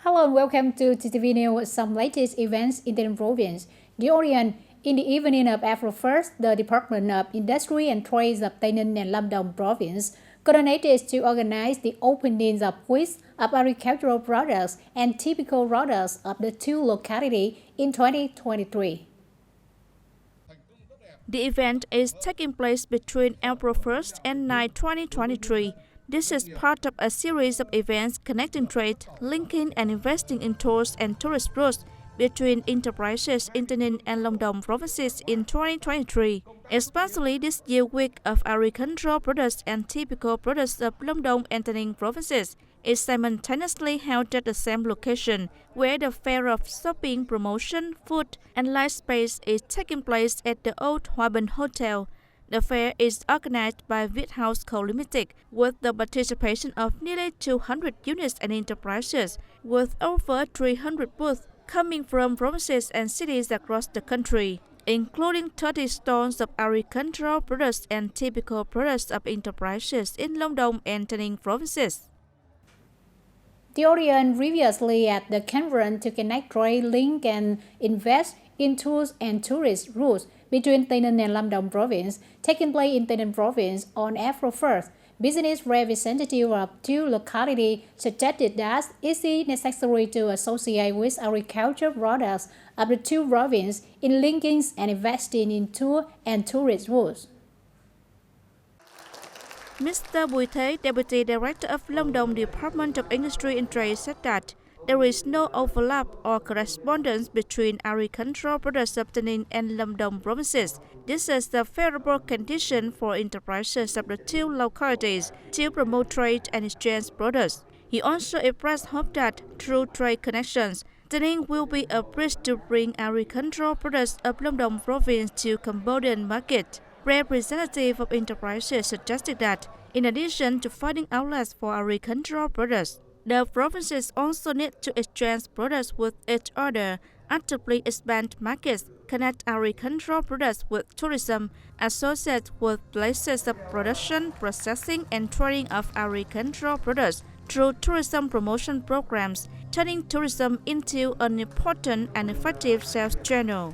Hello and welcome to TTV News with some latest events in the province. The Orient, in the evening of April 1st, the Department of Industry and Trade of TayNinhTVToday province coordinated to organize the openings of quiz of agricultural products and typical products of the two localities in 2023. The event is taking place between April 1st and 9, 2023. This is part of a series of events connecting trade, linking and investing in tours and tourist routes between enterprises in TayNinhTV and TayNinhTV provinces in 2023. Especially this year week of agricultural products and typical products of TayNinhTV and TayNinhTV provinces is simultaneously held at the same location, where the fair of shopping, promotion, food, and light space is taking place at the Old Hòa Bình Hotel. The fair is organized by Việt House Co. Limited with the participation of nearly 200 units and enterprises, with over 300 booths coming from provinces and cities across the country, including 30 stalls of agricultural products and typical products of enterprises in TayNinhTV and TayNinhTV provinces. The Orient previously at the conference to connect trade, link, and invest in tours and tourist routes between TayNinhTV and TayNinhTV province, taking place in TayNinhTV province on April 1st. Business representatives of two localities suggested that it is necessary to associate with agricultural products of the two provinces in linkings and investing in tour and tourist routes. Mr. Bùi Thế, Deputy Director of TayNinhTV Department of Industry and Trade, said that there is no overlap or correspondence between agricultural products of TayNinhTV and TayNinhTV provinces. This is the favorable condition for enterprises of the two localities to promote trade and exchange products. He also expressed hope that through trade connections, TayNinhTV will be a bridge to bring agricultural products of TayNinhTV province to Cambodian market. Representative of enterprises suggested that, in addition to finding outlets for agricultural products, the provinces also need to exchange products with each other, actively expand markets, connect agricultural products with tourism, associate with places of production, processing, and trading of agricultural products through tourism promotion programs, turning tourism into an important and effective sales channel.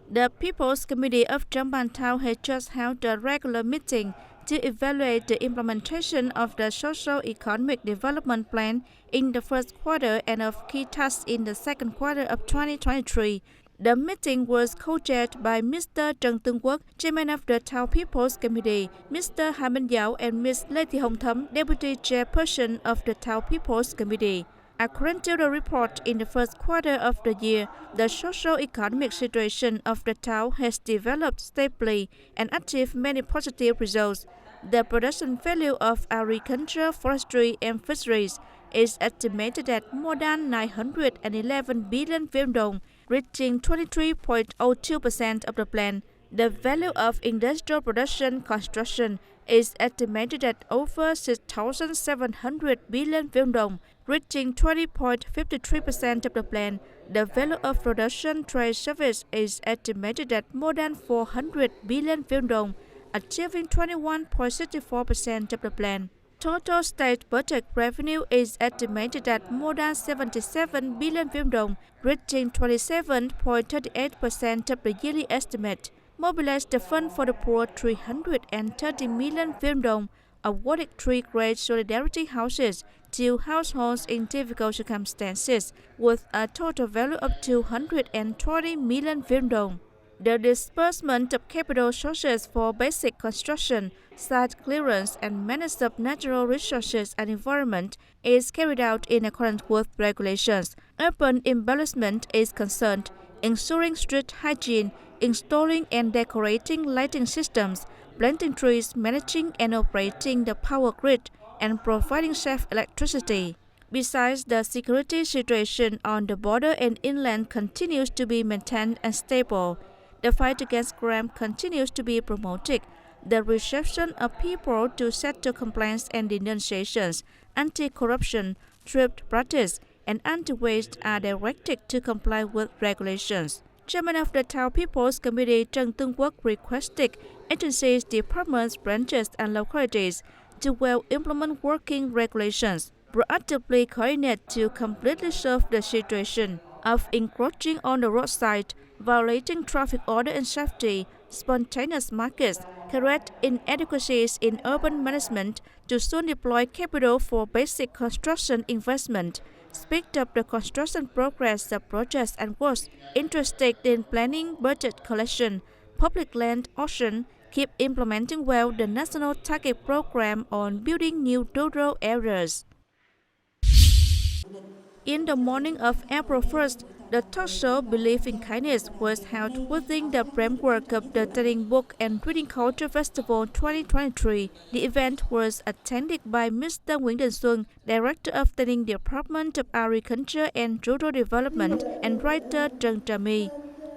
The People's Committee of Jamban Town has just held a regular meeting to evaluate the implementation of the Socio-Economic Development Plan in the first quarter and of key tasks in the second quarter of 2023. The meeting was co-chaired by Mr. Trần Tương Quốc, Chairman of the Town People's Committee, Mr. Hà Minh Giáo, and Ms. Lê Thị Hồng Thấm, Deputy Chairperson of the Town People's Committee. According to the report, in the first quarter of the year, the socio-economic situation of the town has developed stably and achieved many positive results. The production value of agriculture, forestry, and fisheries is estimated at more than 911 billion Việt Nam, reaching 23.02% of the plan. The value of industrial production construction is estimated at over 6,700 billion Việt Nam, reaching 20.53% of the plan. The value of production trade service is estimated at more than 400 billion Việt Nam, achieving 21.64% of the plan. Total state budget revenue is estimated at more than 77 billion Việt Nam, reaching 27.38% of the yearly estimate. Mobilized the Fund for the Poor 330 million Việt Nam, awarded 3 great solidarity houses to households in difficult circumstances with a total value of 220 million Việt Nam. The disbursement of capital sources for basic construction, site clearance, and management of natural resources and environment is carried out in accordance with regulations. Urban embellishment is concerned, ensuring street hygiene, installing and decorating lighting systems, planting trees, managing and operating the power grid, and providing safe electricity. Besides, the security situation on the border and inland continues to be maintained and stable. The fight against crime continues to be promoted. The reception of people to settle complaints and denunciations, anti-corruption, thrift practice, and anti-waste are directed to comply with regulations. Chairman of the Town People's Committee Trần Tương Quốc requested agencies, departments, branches, and localities to well implement working regulations. proactively coordinate to completely solve the situation of encroaching on the roadside, violating traffic order and safety, spontaneous markets, correct inadequacies in urban management to soon deploy capital for basic construction investment, speed up the construction progress of projects and works, interested in planning budget collection, public land auction, keep implementing well the national target program on building new rural areas. In the morning of April 1st, the talk show Believe in Kindness was held within the framework of the TayNinhTV Book and Reading Culture Festival 2023. The event was attended by Mr. Nguyễn Đình Xuân, Director of TayNinhTV Department of Agriculture and Rural Development, and writer Trần Trà My.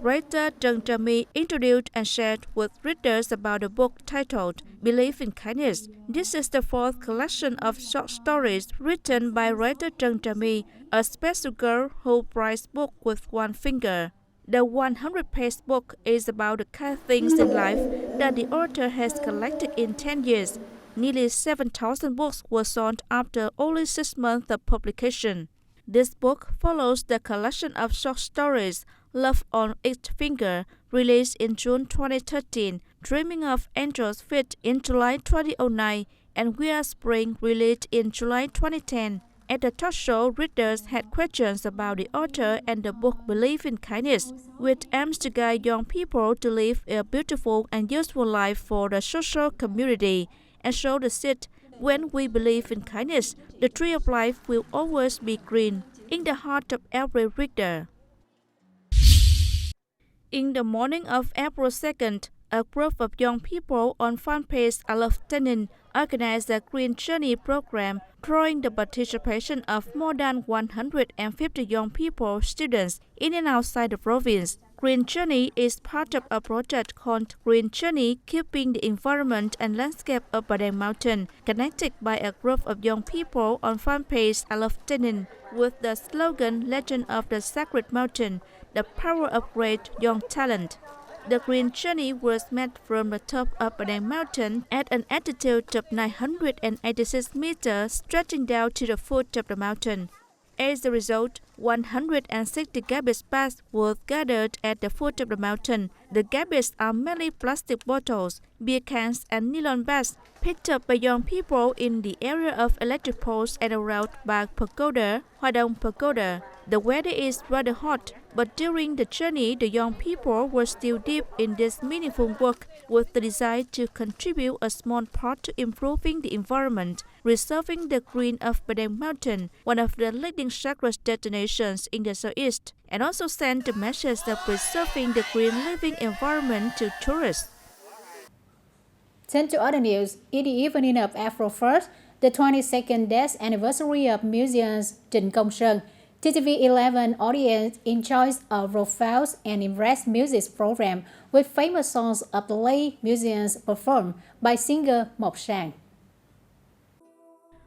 Writer Trần Trà My introduced and shared with readers about the book titled Believe in Kindness. This is the fourth collection of short stories written by writer Trần Trà My, a special girl who writes book with one finger. The 100-page book is about the kind things in life that the author has collected in 10 years. Nearly 7,000 books were sold after only 6 months of publication. This book follows the collection of short stories Love on Each Finger, released in June 2013, Dreaming of Angels Feet in July 2009, and We Are Spring, released in July 2010. At the talk show, readers had questions about the author and the book Believe in Kindness, which aims to guide young people to live a beautiful and useful life for the social community, and show the seed. When we believe in kindness, the tree of life will always be green in the heart of every reader. In the morning of April 2nd, a group of young people on fanpage I Love TayNinhTV organized a Green Journey program, drawing the participation of more than 150 young people, students in and outside the province. Green Journey is part of a project called Green Journey, Keeping the Environment and Landscape of Padang Mountain, connected by a group of young people on fanpage I Love TayNinhTV with the slogan Legend of the Sacred Mountain, the power of great young talent. The Green Journey was made from the top of Padang Mountain at an altitude of 986 meters, stretching down to the foot of the mountain. As a result, 160 garbage bags were gathered at the foot of the mountain. The garbage are mainly plastic bottles, beer cans, and nylon bags picked up by young people in the area of electric poles and around Bag Pagoda, Hwadong Pagoda. The weather is rather hot, but during the journey, the young people were still deep in this meaningful work with the desire to contribute a small part to improving the environment, preserving the green of Padang Mountain, one of the leading sacred destinations in the southeast, and also send the message of preserving the green living environment to tourists. Turn to other news. In the evening of April 1st, the 22nd death anniversary of Museum's Trịnh Công Sơn, TTV 11 audience enjoys a profound and impressive music program with famous songs of the late musicians performed by singer Mộc Sang.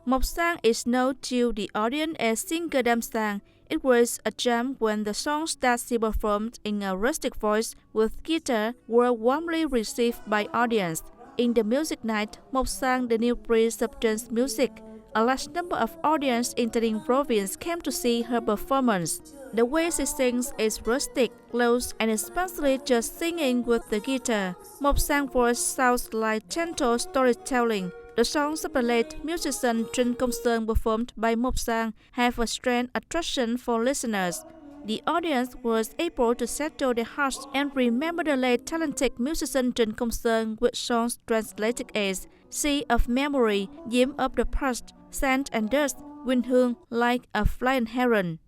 Mộc Sang is known to the audience as singer Đam Sang. It was a jam when the songs that she performed in a rustic voice with guitar were warmly received by audience. In the music night, Mộc Sang, the new prince of dance music. A large number of audience in TayNinhTV province came to see her performance. The way she sings is rustic, close, and especially just singing with the guitar. Mộc Sang's voice sounds like gentle storytelling. The songs of the late musician Trịnh Công Sơn performed by Mộc Sang have a strange attraction for listeners. The audience was able to settle their hearts and remember the late talented musician Trịnh Công Sơn with songs translated as Sea of Memory, Diễm of the Past, Sand and Dust, Wind Hương, Like a Flying Heron.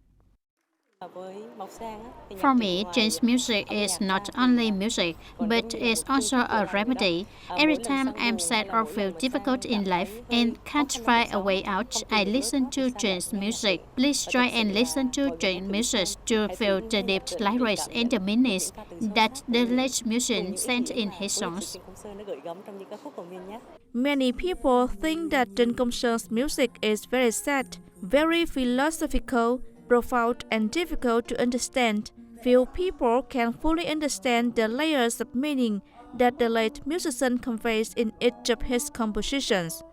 For me, dance music is not only music, but it's also a remedy. Every time I'm sad or feel difficult in life and can't find a way out, I listen to dance music. Please try and listen to dance music to feel the deep lyrics and the meanings that the late musician sent in his songs. Many people think that Trịnh Công Sơn music is very sad, very philosophical, profound and difficult to understand. Few people can fully understand the layers of meaning that the late musician conveys in each of his compositions.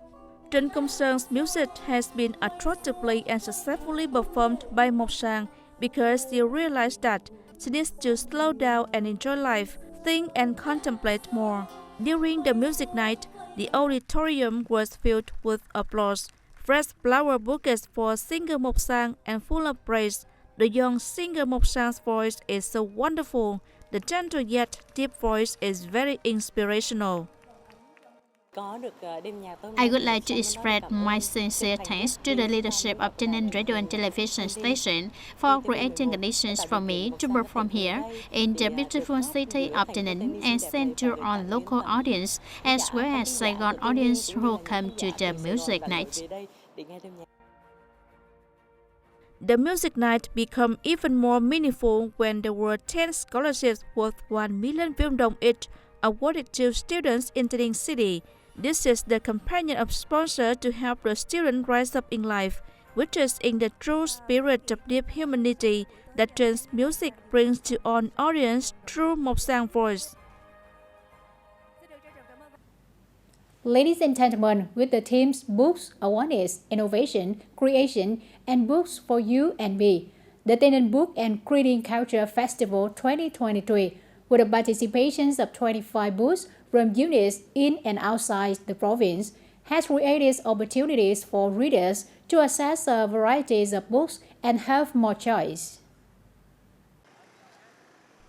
Trần Công Sang's music has been attractively and successfully performed by Mộc Sang because she realized that she needs to slow down and enjoy life, think and contemplate more. During the music night, the auditorium was filled with applause, fresh flower bouquets for singer Mộc Sang, and full of praise. The young singer Mộc Sang's voice is so wonderful. The gentle yet deep voice is very inspirational. I would like to express my sincere thanks to the leadership of TayNinhTV Radio and Television Station for creating conditions for me to perform here in the beautiful city of TayNinhT and send to our local audience as well as Saigon audience who come to the music night. The music night became even more meaningful when there were 10 scholarships worth 1 million Vietnam dong each awarded to students in TayNinhTV. This is the companion of sponsor to help the student rise up in life, which is in the true spirit of deep humanity that trans music brings to all audience through Mộc Sang voice. Ladies and gentlemen, with the themes Books, Awareness, Innovation, Creation, and Books for You and Me, the TayNinhT Book and Reading Culture Festival 2023, with the participation of 25 booths from units in and outside the province, has created opportunities for readers to access a variety of books and have more choice.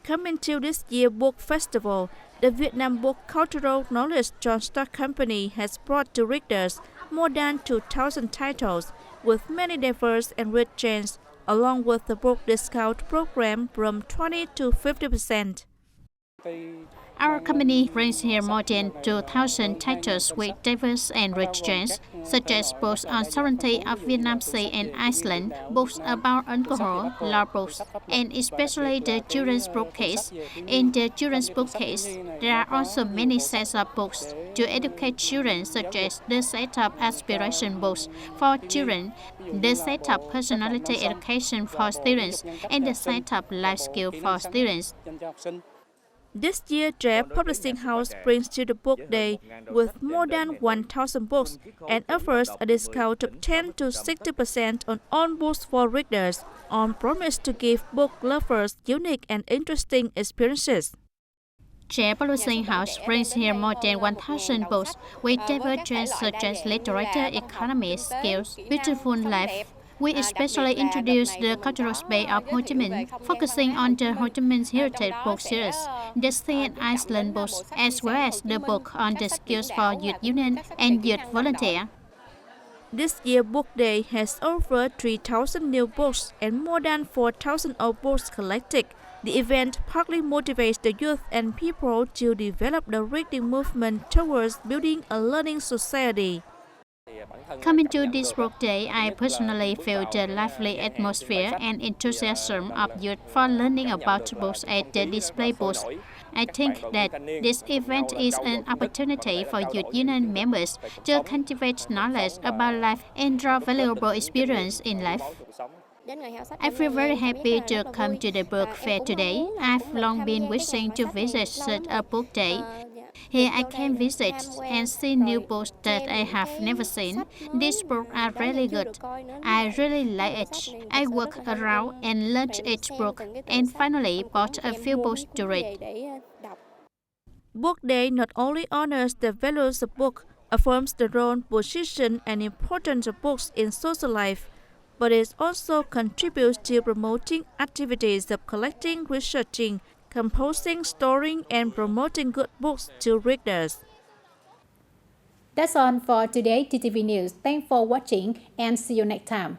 Coming to this year's book festival, the Vietnam Book Cultural Knowledge Joint Stock Company has brought to readers more than 2,000 titles with many diverse and rich genres, along with the book discount program from 20 to 50%. Our company brings here more than 2,000 titles with diverse and rich genres, such as books on sovereignty of Vietnam Sea and Iceland, books about alcohol, law books, and especially the children's bookcase. In the children's bookcase, there are also many sets of books to educate children, such as the set of aspiration books for children, the set of personality education for students, and the set of life skill for students. This year, Trẻ Publishing House brings to the book day with more than 1,000 books and offers a discount of 10 to 60% on all books for readers, on promise to give book lovers unique and interesting experiences. Trẻ Publishing House brings here more than 1,000 books with diverse genres such as literature, economy, skills, beautiful life. We especially introduced the cultural space of Ho Chi Minh, focusing on the Ho Chi Minh Heritage book series, the Sea and Iceland books, as well as the book on the skills for youth union and youth volunteer. This year's book day has over 3,000 new books and more than 4,000 old books collected. The event partly motivates the youth and people to develop the reading movement towards building a learning society. Coming to this book day, I personally feel the lively atmosphere and enthusiasm of youth for learning about books at the display booth. I think that this event is an opportunity for youth union members to cultivate knowledge about life and draw valuable experience in life. I feel very happy to come to the book fair today. I've long been wishing to visit such a book day. Here I can visit and see new books that I have never seen. These books are really good. I really like it. I walk around and learned each book and finally bought a few books to read. Book Day not only honors the values of books, affirms the role, position, and importance of books in social life, but it also contributes to promoting activities of collecting, researching, composing, storing, and promoting good books to readers. That's all for today TTV News. Thanks for watching and see you next time.